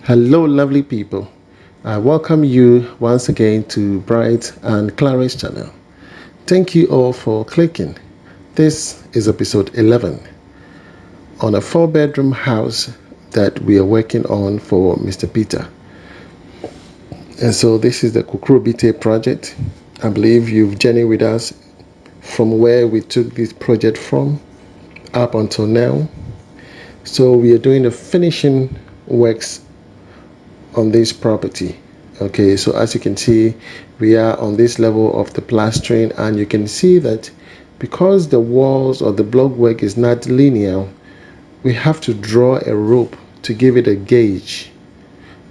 Hello, lovely people. I welcome you once again to Bright and Clara's channel. Thank you all for clicking. This is episode 11 on a 4-bedroom house that we are working on for Mr. Peter. And so this is the Kukurubite project. I believe you've journeyed with us from where we took this project from up until now. So we are doing the finishing works on this property. Okay, so as you can see, we are on this level of the plastering, and you can see that because the walls or the block work is not linear, we have to draw a rope to give it a gauge.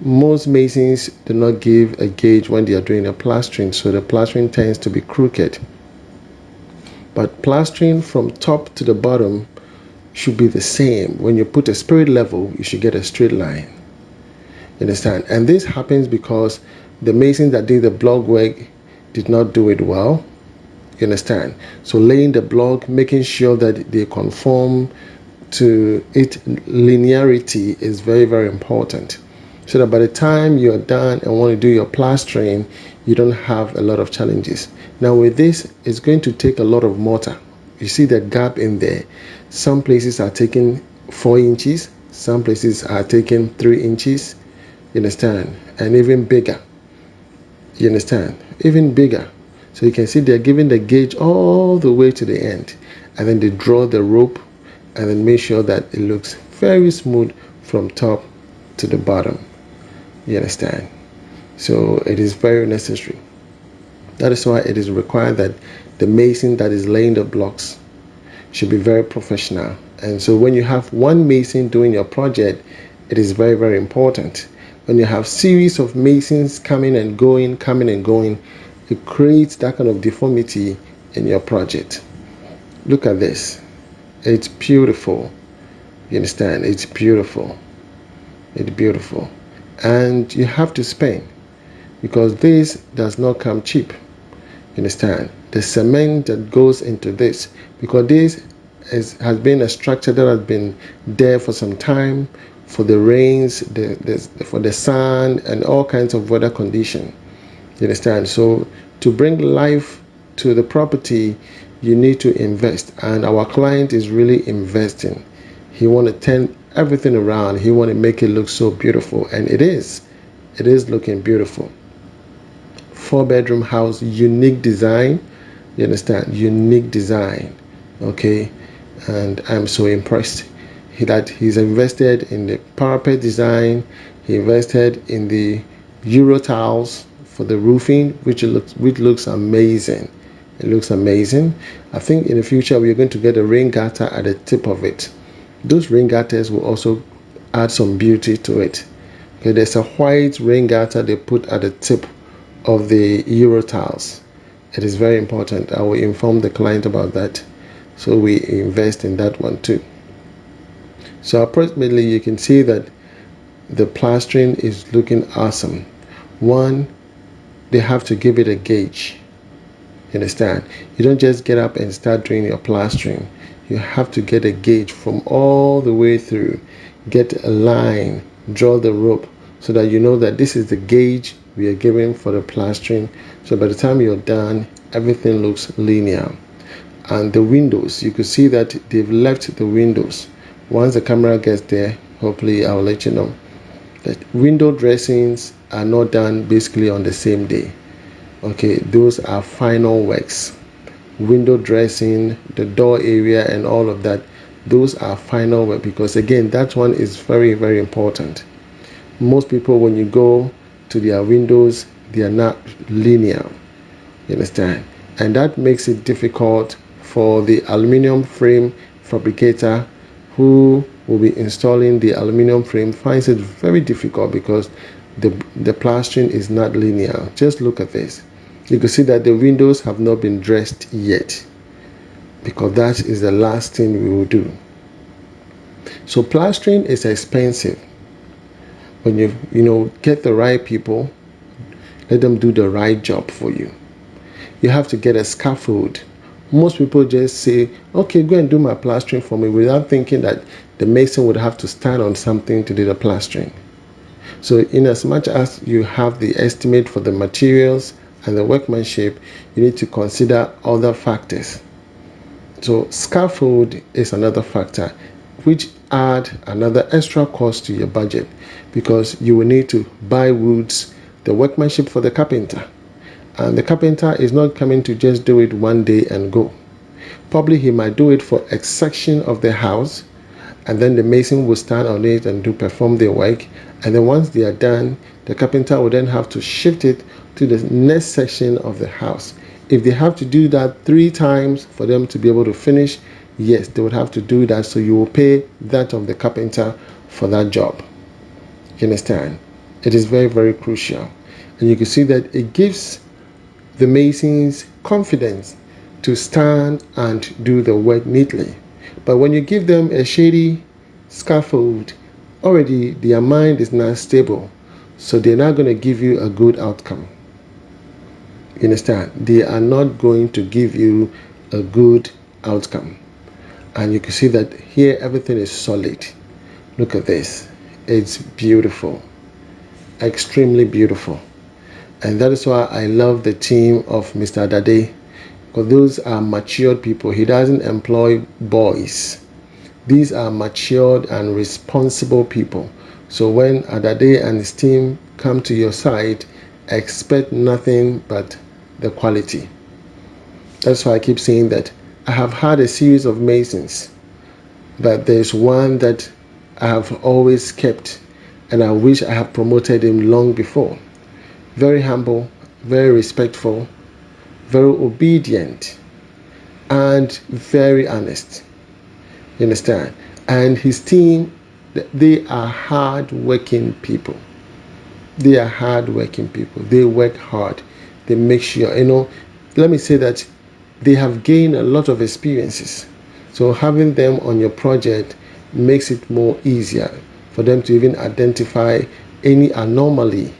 Most masons do not give a gauge when they are doing a plastering, so the plastering tends to be crooked. But plastering from top to the bottom should be the same. When you put a spirit level, you should get a straight line. You understand? And this happens because the masons that did the block work did not do it well. You understand? So laying the block, making sure that they conform to it, linearity is very, very important. So that by the time you're done and want to do your plastering, you don't have a lot of challenges. Now with this, it's going to take a lot of mortar. You see the gap in there. Some places are taking 4 inches, some places are taking 3 inches. You understand? And even bigger. You understand? Even bigger. So you can see they're giving the gauge all the way to the end. And then they draw the rope and then make sure that it looks very smooth from top to the bottom. You understand? So it is very necessary. That is why it is required that the mason that is laying the blocks should be very professional. And so when you have one mason doing your project, it is very, very important. When you have series of masons coming and going, it creates that kind of deformity in your project. Look at this. It's beautiful. You understand? It's beautiful. It's beautiful. And you have to spend, because this does not come cheap. You understand? The cement that goes into this, because this has been a structure that has been there for some time, for the rains, for the sun, and all kinds of weather condition. You understand? So to bring life to the property, you need to invest, and our client is really investing. He want to turn everything around. He want to make it look so beautiful, and it is looking beautiful. 4-bedroom house, unique design. You understand? Unique design. Okay, and I'm so impressed that he's invested in the parapet design. He invested in the Euro tiles for the roofing, which looks amazing. It looks amazing. I think in the future we are going to get a rain gutter at the tip of it. Those rain gutters will also add some beauty to it. Okay, there's a white rain gutter they put at the tip of the Euro tiles. It is very important. I will inform the client about that, so we invest in that one too. So approximately you can see that the plastering is looking awesome. One, they have to give it a gauge. You understand? You don't just get up and start doing your plastering. You have to get a gauge from all the way through. Get a line, draw the rope, so that you know that this is the gauge we are giving for the plastering. So by the time you're done, everything looks linear. And the windows, you could see that they've left the windows. Once the camera gets there, hopefully I'll let you know that window dressings are not done basically on the same day. Okay, those are final works. Window dressing, the door area, and all of that, those are final work, because again, that one is very, very important. Most people, when you go to their windows, they are not linear. You understand? And that makes it difficult for the aluminum frame fabricator who will be installing the aluminum frame. Finds it very difficult because the plastering is not linear. Just look at this. You can see that the windows have not been dressed yet, because that is the last thing we will do. So plastering is expensive. When you get the right people, let them do the right job for you. You have to get a scaffold. Most people just say, okay, go and do my plastering for me, without thinking that the mason would have to stand on something to do the plastering. So in as much as you have the estimate for the materials and the workmanship, you need to consider other factors. So scaffold is another factor which add another extra cost to your budget, because you will need to buy woods, the workmanship for the carpenter. And the carpenter is not coming to just do it one day and go. Probably he might do it for a section of the house, and then the mason will stand on it and perform their work. And then once they are done, the carpenter will then have to shift it to the next section of the house. If they have to do that 3 times for them to be able to finish, yes, they would have to do that. So you will pay that of the carpenter for that job. You understand? It is very, very crucial. And you can see that it gives the masons confidence to stand and do the work neatly. But when you give them a shady scaffold, already their mind is not stable, so they're not going to give you a good outcome. You understand? They are not going to give you a good outcome. And you can see that here everything is solid. Look at this. It's beautiful, extremely beautiful. And that is why I love the team of Mr. Adade, because those are matured people. He doesn't employ boys. These are matured and responsible people. So when Adade and his team come to your site, expect nothing but the quality. That's why I keep saying that I have had a series of masons, but there's one that I have always kept, and I wish I had promoted him long before. Very humble, very respectful, very obedient, and very honest. You understand? And his team, they are hard-working people. They are hard-working people. They work hard. They make sure, let me say that they have gained a lot of experiences. So having them on your project makes it more easier for them to even identify any anomaly.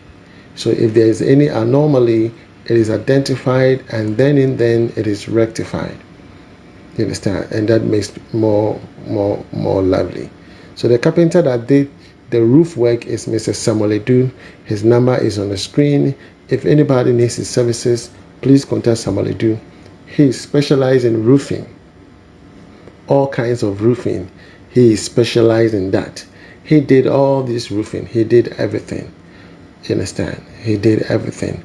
So if there is any anomaly, it is identified, and then it is rectified. You understand? And that makes more lively. So the carpenter that did the roof work is Mr. Samuel Edu. His number is on the screen. If anybody needs his services, please contact Samuel Edu. He specializes in roofing, all kinds of roofing. He is specialized in that. He did all this roofing. He did everything. You understand? He did everything.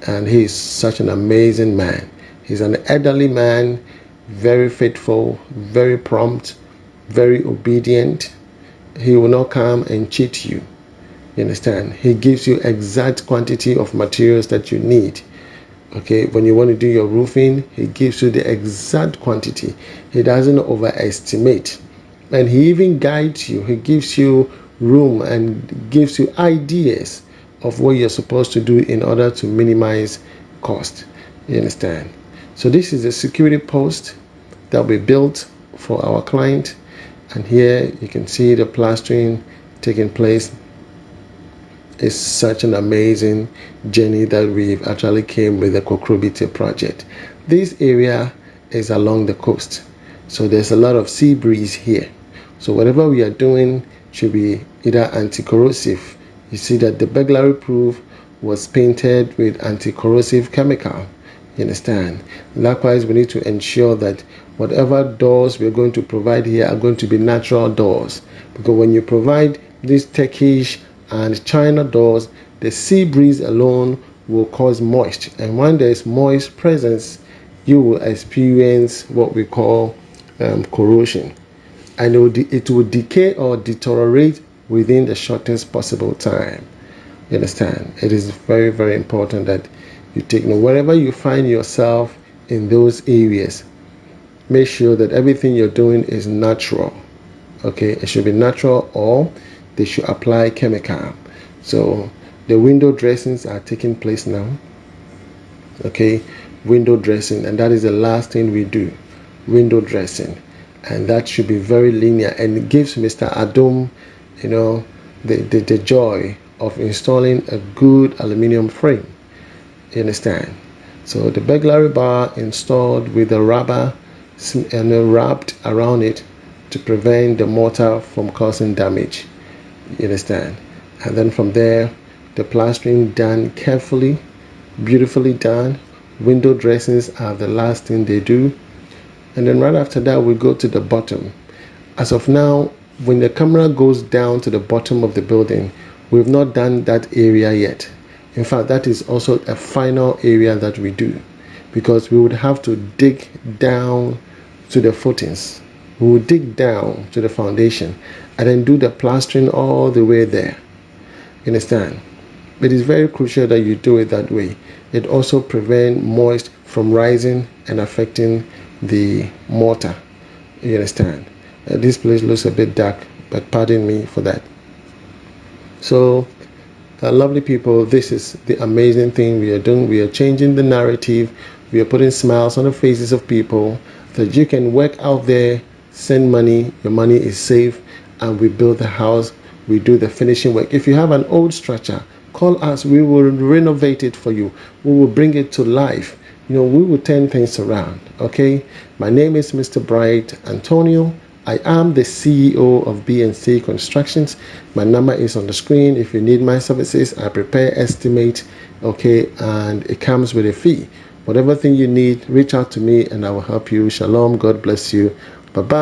And he is such an amazing man. He's an elderly man, very faithful, very prompt, very obedient. He will not come and cheat you. You understand? He gives you exact quantity of materials that you need. Okay, when you want to do your roofing, he gives you the exact quantity. He doesn't overestimate. And he even guides you. He gives you room and gives you ideas of what you're supposed to do in order to minimize cost. You understand? So this is a security post that we built for our client. And here you can see the plastering taking place. It's such an amazing journey that we've actually came with the Kokrobite project. This area is along the coast, so there's a lot of sea breeze here. So whatever we are doing should be either anti-corrosive. You see that the burglary proof was painted with anti-corrosive chemical. You understand? Likewise, we need to ensure that whatever doors we're going to provide here are going to be natural doors, because when you provide these Turkish and China doors, the sea breeze alone will cause moist, and when there is moist presence, you will experience what we call corrosion, and it will decay or deteriorate within the shortest possible time. You understand? It is very, very important that you take note. Wherever you find yourself in those areas, make sure that everything you're doing is natural. Okay, it should be natural, or they should apply chemical. So the window dressings are taking place now. Okay, window dressing, and that is the last thing we do, window dressing, and that should be very linear, and it gives Mr. Adom, the joy of installing a good aluminium frame. You understand? So the burglary bar installed with the rubber and wrapped around it to prevent the mortar from causing damage. You understand? And then from there, the plastering done carefully, beautifully done. Window dressings are the last thing they do. And then right after that, we go to the bottom. As of now, when the camera goes down to the bottom of the building, we've not done that area yet. In fact, that is also a final area that we do, because we would have to dig down to the footings. We will dig down to the foundation and then do the plastering all the way there. You understand? It is very crucial that you do it that way. It also prevents moist from rising and affecting the mortar. You understand? This place looks a bit dark, but pardon me for that. So, lovely people, this is the amazing thing we are doing. We are changing the narrative. We are putting smiles on the faces of people that you can work out there, send money, your money is safe, and we build the house. We do the finishing work. If you have an old structure, call us. We will renovate it for you. We will bring it to life. We will turn things around. Okay? My name is Mr. Bright Antonio. I am the CEO of B&C Constructions. My number is on the screen. If you need my services, I prepare estimate, okay, and it comes with a fee. Whatever thing you need, reach out to me and I will help you. Shalom. God bless you. Bye-bye.